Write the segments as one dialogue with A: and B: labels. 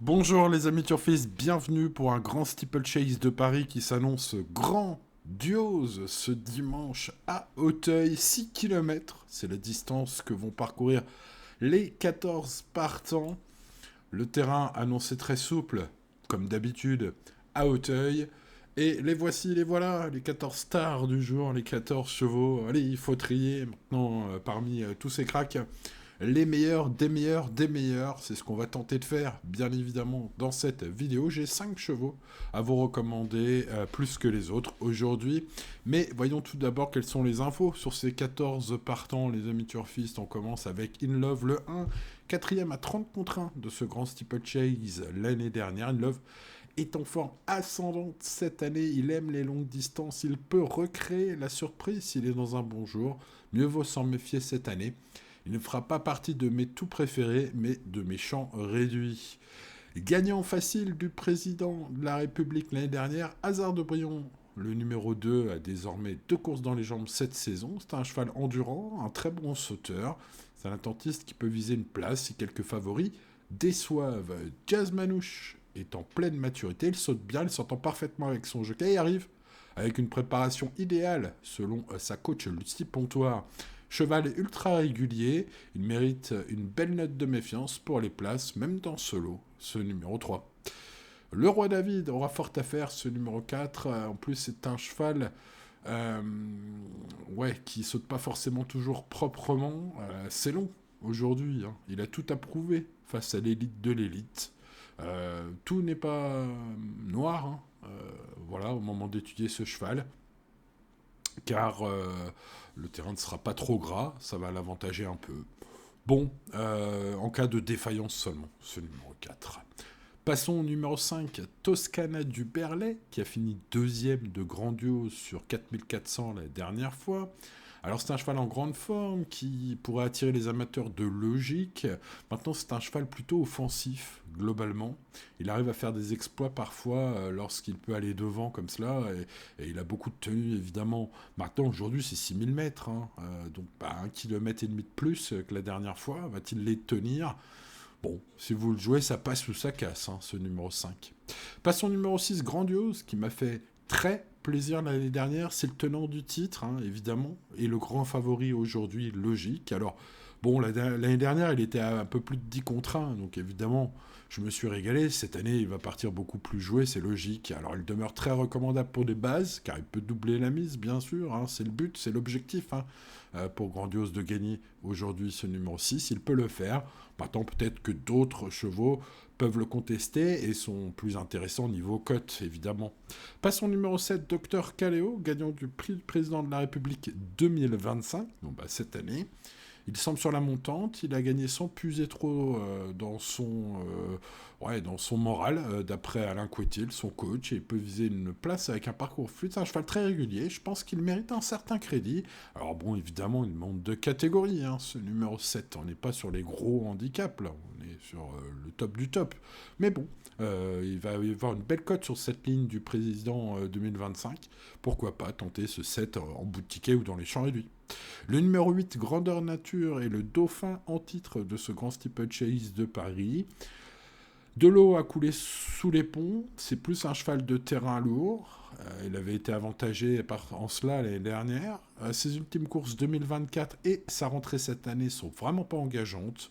A: Bonjour les amis turfistes, bienvenue pour un grand steeplechase de Paris qui s'annonce grandiose ce dimanche à Auteuil. 6 km, c'est la distance que vont parcourir les 14 partants. Le terrain annoncé très souple, comme d'habitude, à Auteuil. Et les voici, les voilà, les 14 stars du jour, les 14 chevaux. Allez, il faut trier maintenant parmi tous ces cracks les meilleurs, des meilleurs, des meilleurs. C'est ce qu'on va tenter de faire, bien évidemment, dans cette vidéo. J'ai 5 chevaux à vous recommander, plus que les autres aujourd'hui. Mais voyons tout d'abord quelles sont les infos sur ces 14 partants, les amis turfistes. On commence avec In Love, le 1, quatrième à 30 contre 1 de ce grand steeplechase l'année dernière. In Love est en forme ascendante cette année. Il aime les longues distances. Il peut recréer la surprise s'il est dans un bon jour. Mieux vaut s'en méfier cette année. Il ne fera pas partie de mes tout préférés, mais de mes champs réduits. Gagnant facile du président de la République l'année dernière, Hasard de Brion, le numéro 2, a désormais 2 courses dans les jambes cette saison. C'est un cheval endurant, un très bon sauteur. C'est un attentiste qui peut viser une place si quelques favoris déçoivent. Jazz Manouche est en pleine maturité, il saute bien, il s'entend parfaitement avec son jockey et arrive avec une préparation idéale selon sa coach Lucie Pontoire. Cheval ultra régulier, il mérite une belle note de méfiance pour les places, même dans ce lot, ce numéro 3. Le roi David aura fort à faire, ce numéro 4. En plus, c'est un cheval euh, qui saute pas forcément toujours proprement. C'est long aujourd'hui. Hein. Il a tout à prouver face à l'élite de l'élite. Tout n'est pas noir. Hein. Voilà, au moment d'étudier ce cheval car le terrain ne sera pas trop gras, ça va l'avantager un peu. Bon, en cas de défaillance seulement, ce numéro 4. Passons au numéro 5, Toscana du Berlay, qui a fini deuxième de Grandiose sur 4400 la dernière fois. Alors c'est un cheval en grande forme qui pourrait attirer les amateurs de logique. Maintenant c'est un cheval plutôt offensif globalement. Il arrive à faire des exploits parfois lorsqu'il peut aller devant comme cela et il a beaucoup de tenue évidemment. Maintenant aujourd'hui c'est 6000 mètres, hein, donc 1,5 km de plus que la dernière fois. Va-t-il les tenir? Bon, si vous le jouez, ça passe ou ça casse, hein, ce numéro 5. Passons au numéro 6, Grandiose, qui m'a fait très plaisir l'année dernière. C'est le tenant du titre, hein, évidemment, et le grand favori aujourd'hui, logique. Alors, bon, l'année dernière, il était à un peu plus de 10 contre 1, donc évidemment, je me suis régalé. Cette année, il va partir beaucoup plus joué, c'est logique. Alors, il demeure très recommandable pour des bases, car il peut doubler la mise, bien sûr. Hein, c'est le but, c'est l'objectif hein, pour Grandiose de gagner aujourd'hui ce numéro 6. Il peut le faire. Maintenant, peut-être que d'autres chevaux peuvent le contester et sont plus intéressants niveau cote, évidemment. Passons au numéro 7, Dr Caléo, gagnant du prix du président de la République 2025, donc cette année. Il semble sur la montante, il a gagné sans puiser trop dans son moral, d'après Alain Couetil, son coach, et il peut viser une place avec un parcours fluide. C'est un cheval très régulier, je pense qu'il mérite un certain crédit. Alors bon, évidemment, il monte de catégorie, hein, ce numéro 7. On n'est pas sur les gros handicaps, là, on est sur le top du top. Mais bon, il va y avoir une belle cote sur cette ligne du président 2025. Pourquoi pas tenter ce 7 en bout de ticket ou dans les champs réduits. Le numéro 8, Grandeur Nature, est le dauphin en titre de ce grand steeplechase de Paris. De l'eau a coulé sous les ponts, c'est plus un cheval de terrain lourd. Il avait été avantagé en cela l'année dernière. Ses ultimes courses 2024 et sa rentrée cette année sont vraiment pas engageantes.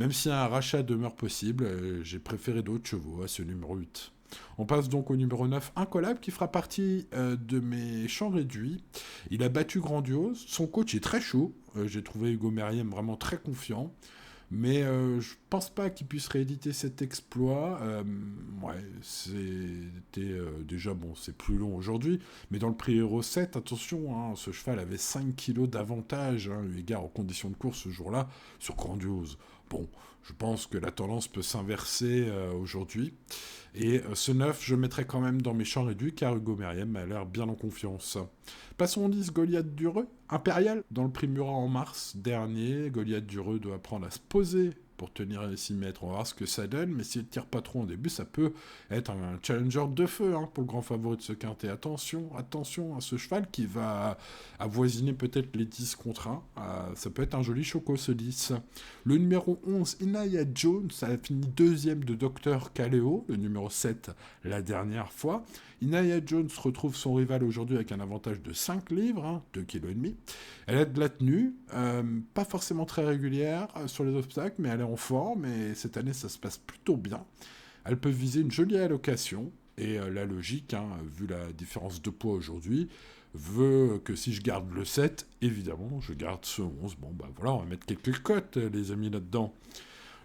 A: Même si un rachat demeure possible, j'ai préféré d'autres chevaux à ce numéro 8. On passe donc au numéro 9, Incollable, qui fera partie de mes champs réduits. Il a battu Grandiose. Son coach est très chaud. J'ai trouvé Hugo Meriem vraiment très confiant. Mais je pense pas qu'il puisse rééditer cet exploit. C'était déjà, bon, c'est plus long aujourd'hui. Mais dans le prix Euro 7, attention, hein, ce cheval avait 5 kilos d'avantage, hein, eu égard aux conditions de course ce jour-là, sur Grandiose. Bon, je pense que la tendance peut s'inverser aujourd'hui. Et ce 9, je mettrai quand même dans mes champs réduits, car Hugo Meriem a l'air bien en confiance. Passons au 10, Goliath-Dureux, impérial, dans le prix Murat en mars dernier. Goliath-Dureux doit apprendre à se poser pour tenir les 6 mètres. On va voir ce que ça donne, mais s'il ne tire pas trop au début, ça peut être un challenger de feu pour le grand favori de ce quintet. Attention à ce cheval qui va avoisiner peut-être les 10 contre 1. Ça peut être un joli choco, ce 10. Le numéro 11, Inaya Jones, ça a fini deuxième de Dr. Kaleo, le numéro 7 la dernière fois. Inaya Jones retrouve son rival aujourd'hui avec un avantage de 5 livres, 2,5 kg. Elle a de la tenue, pas forcément très régulière sur les obstacles, mais elle est en forme et cette année ça se passe plutôt bien. Elle peut viser une jolie allocation et la logique, vu la différence de poids aujourd'hui, veut que si je garde le 7, évidemment, je garde ce 11. Bon, bah voilà, on va mettre quelques cotes, les amis, là-dedans.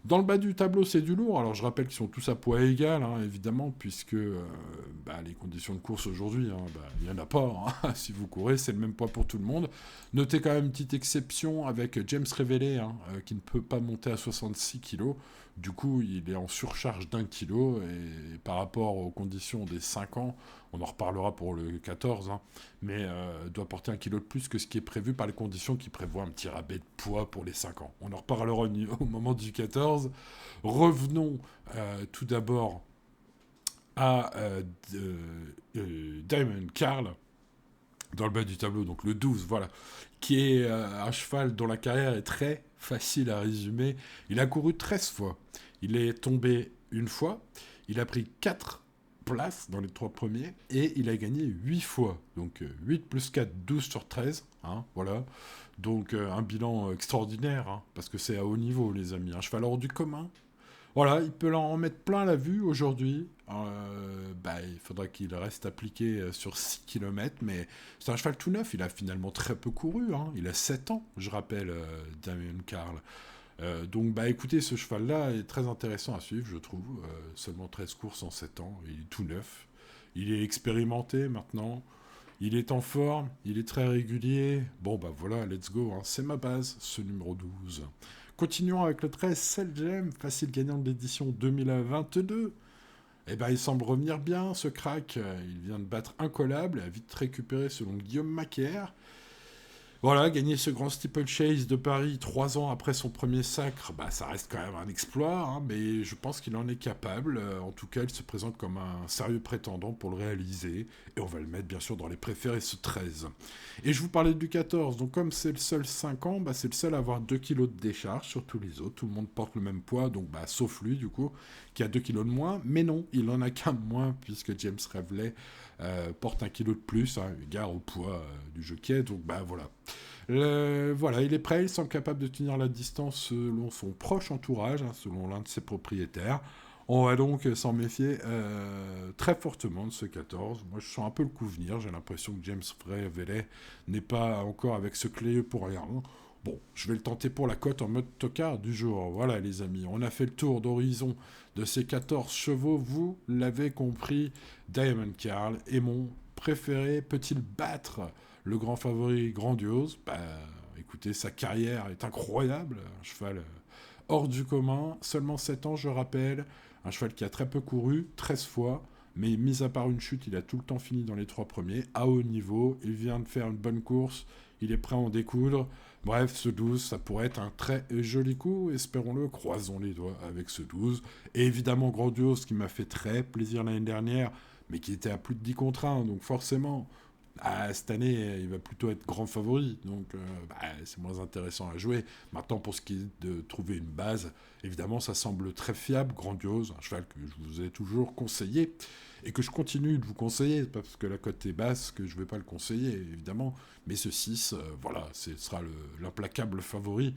A: Dans le bas du tableau, c'est du lourd. Alors, je rappelle qu'ils sont tous à poids égal, évidemment, puisque les conditions de course aujourd'hui, il n'y en a pas. Si vous courez, c'est le même poids pour tout le monde. Notez quand même une petite exception avec James Reveley, qui ne peut pas monter à 66 kg. Du coup, il est en surcharge d'1 kg. Et par rapport aux conditions des 5 ans, on en reparlera pour le 14, mais doit porter 1 kg de plus que ce qui est prévu par les conditions qui prévoient un petit rabais de poids pour les 5 ans. On en reparlera au moment du 14. Revenons tout d'abord à Diamond Carl, dans le bas du tableau, donc le 12, voilà, qui est un cheval dont la carrière est très facile à résumer. Il a couru 13 fois. Il est tombé une fois. Il a pris 4 places dans les 3 premiers et il a gagné 8 fois. Donc 8 plus 4, 12 sur 13. Voilà. Donc un bilan extraordinaire, parce que c'est à haut niveau, les amis. Un cheval hors du commun. Voilà, il peut en mettre plein la vue aujourd'hui. Il faudra qu'il reste appliqué sur 6 km, mais c'est un cheval tout neuf. Il a finalement très peu couru. Il a 7 ans, je rappelle, Damien Carl. Donc, écoutez, ce cheval-là est très intéressant à suivre, je trouve. Seulement 13 courses en 7 ans. Il est tout neuf. Il est expérimenté maintenant. Il est en forme. Il est très régulier. Bon, voilà, let's go. C'est ma base, ce numéro 12. Continuons avec le 13, Selgem, facile gagnant de l'édition 2022. Il semble revenir bien, ce crack. Il vient de battre Incollable, a vite récupéré selon Guillaume Macaire. Voilà, gagner ce grand steeplechase de Paris 3 ans après son premier sacre, ça reste quand même un exploit, mais je pense qu'il en est capable. En tout cas, il se présente comme un sérieux prétendant pour le réaliser. Et on va le mettre bien sûr dans les préférés, ce 13. Et je vous parlais du 14, donc comme c'est le seul 5 ans, c'est le seul à avoir 2 kilos de décharge sur tous les autres. Tout le monde porte le même poids, donc sauf lui du coup, qui a 2 kilos de moins. Mais non, il en a qu'un de moins, puisque James Reveley porte 1 kilo de plus, égard au poids du jockey, donc voilà. Voilà, il est prêt, il semble capable de tenir la distance selon son proche entourage, selon l'un de ses propriétaires. On va donc s'en méfier très fortement de ce 14. Moi, je sens un peu le coup venir. J'ai l'impression que James Reveley n'est pas encore avec ce clé pour rien. Bon, je vais le tenter pour la cote en mode tocard du jour. Voilà, les amis, on a fait le tour d'horizon de ces 14 chevaux. Vous l'avez compris, Diamond Carl est mon préféré. Peut-il battre le grand favori Grandiose? Écoutez, sa carrière est incroyable. Un cheval hors du commun. Seulement 7 ans, je rappelle. Un cheval qui a très peu couru, 13 fois. Mais mis à part une chute, il a tout le temps fini dans les 3 premiers, à haut niveau. Il vient de faire une bonne course. Il est prêt à en découdre. Bref, ce 12, ça pourrait être un très joli coup. Espérons-le, croisons les doigts avec ce 12. Et évidemment, Grandiose, qui m'a fait très plaisir l'année dernière, mais qui était à plus de 10 contre 1. Donc forcément, cette année, il va plutôt être grand favori. Donc c'est moins intéressant à jouer. Maintenant, pour ce qui est de trouver une base, évidemment, ça semble très fiable, Grandiose. Un cheval que je vous ai toujours conseillé. Et que je continue de vous conseiller, pas parce que la cote est basse que je ne vais pas le conseiller, évidemment, mais ce 6, ce sera l'implacable favori.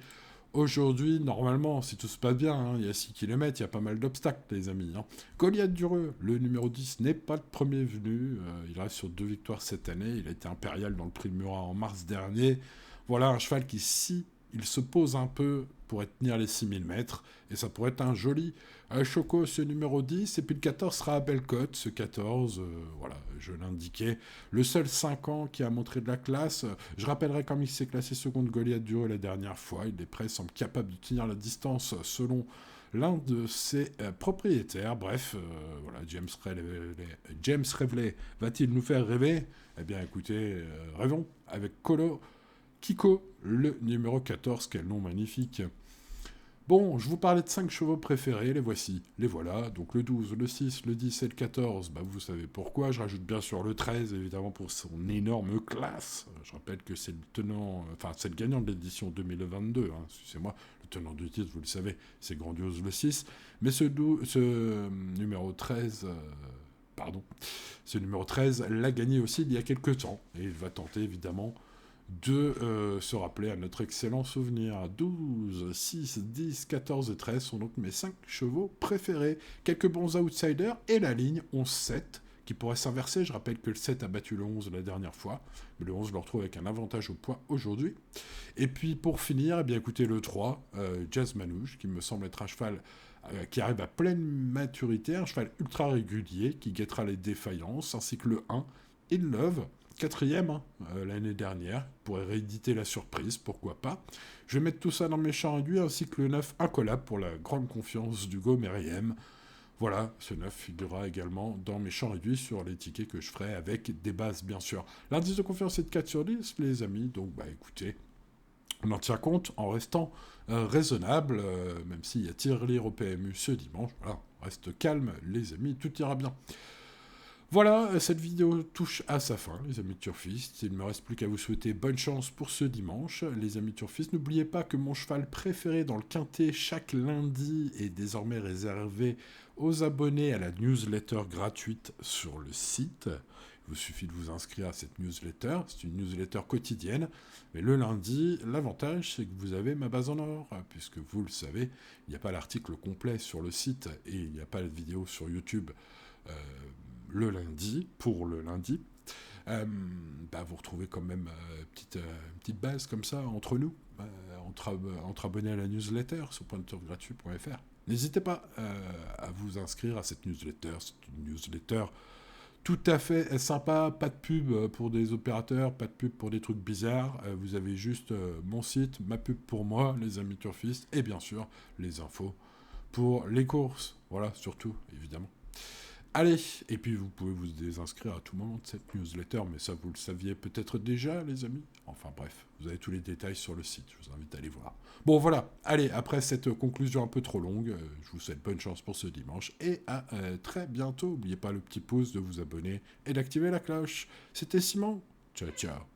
A: Aujourd'hui, normalement, si tout se passe bien, il y a 6 km, il y a pas mal d'obstacles, les amis. Goliath Dureux, le numéro 10, n'est pas le premier venu. Il reste sur 2 victoires cette année. Il a été impérial dans le prix de Murat en mars dernier. Voilà un cheval qui, si il se pose un peu, pourrait tenir les 6000 mètres. Et ça pourrait être un joli choco, ce numéro 10. Et puis le 14 sera à Bellecote. Ce 14, voilà, je l'indiquais. Le seul 5 ans qui a montré de la classe. Je rappellerai comme il s'est classé second de Goliath Dureux la dernière fois. Il est prêt, semble capable de tenir la distance selon l'un de ses propriétaires. Bref, voilà, James Reveley va-t-il nous faire rêver? Eh bien, écoutez, rêvons avec Kiko, le numéro 14, quel nom magnifique. Bon, je vous parlais de 5 chevaux préférés, les voici, les voilà. Donc le 12, le 6, le 10 et le 14, bah vous savez pourquoi. Je rajoute bien sûr le 13, évidemment, pour son énorme classe. Je rappelle que c'est le tenant, enfin c'est le gagnant de l'édition 2022, hein, excusez-moi. Le tenant du titre, vous le savez, c'est grandiose le 6. Mais ce numéro 13... pardon. Ce numéro 13 l'a gagné aussi il y a quelques temps. Et il va tenter évidemment de se rappeler à notre excellent souvenir. 12, 6, 10, 14 et 13 sont donc mes 5 chevaux préférés. Quelques bons outsiders et la ligne 11-7 qui pourrait s'inverser. Je rappelle que le 7 a battu le 11 la dernière fois, mais le 11 je le retrouve avec un avantage au poids aujourd'hui. Et puis pour finir, eh bien, écoutez le 3, Jazz Manouche, qui me semble être un cheval qui arrive à pleine maturité, un cheval ultra régulier qui guettera les défaillances, ainsi que le 1, In Love, quatrième l'année dernière, pourrait rééditer la surprise, pourquoi pas. Je vais mettre tout ça dans mes champs réduits, ainsi que le 9 Incollable pour la grande confiance d'Hugo Meriem. Voilà, ce 9 figurera également dans mes champs réduits sur les tickets que je ferai avec des bases, bien sûr. L'indice de confiance est de 4 sur 10, les amis, donc bah écoutez, on en tient compte en restant raisonnable, même s'il y a tir-lire au PMU ce dimanche. Voilà, on reste calme, les amis, tout ira bien. Voilà, cette vidéo touche à sa fin, les amis turfistes. Il ne me reste plus qu'à vous souhaiter bonne chance pour ce dimanche. Les amis turfistes, n'oubliez pas que mon cheval préféré dans le quintet chaque lundi est désormais réservé aux abonnés à la newsletter gratuite sur le site. Il vous suffit de vous inscrire à cette newsletter. C'est une newsletter quotidienne. Mais le lundi, l'avantage, c'est que vous avez ma base en or, puisque vous le savez, il n'y a pas l'article complet sur le site et il n'y a pas de vidéo sur YouTube le lundi, pour le lundi. Vous retrouvez quand même une petite base comme ça entre nous, entre abonnés à la newsletter sur pointeurgratuit.fr. N'hésitez pas à vous inscrire à cette newsletter. C'est une newsletter tout à fait sympa, pas de pub pour des opérateurs, pas de pub pour des trucs bizarres. Vous avez juste mon site, ma pub pour moi, les amis turfistes, et bien sûr les infos pour les courses. Voilà, surtout, évidemment. Allez, et puis vous pouvez vous désinscrire à tout moment de cette newsletter, mais ça vous le saviez peut-être déjà, les amis. Enfin bref, vous avez tous les détails sur le site, je vous invite à aller voir. Bon voilà, allez, après cette conclusion un peu trop longue, je vous souhaite bonne chance pour ce dimanche, et à très bientôt. N'oubliez pas le petit pouce, de vous abonner et d'activer la cloche. C'était Simon, ciao ciao.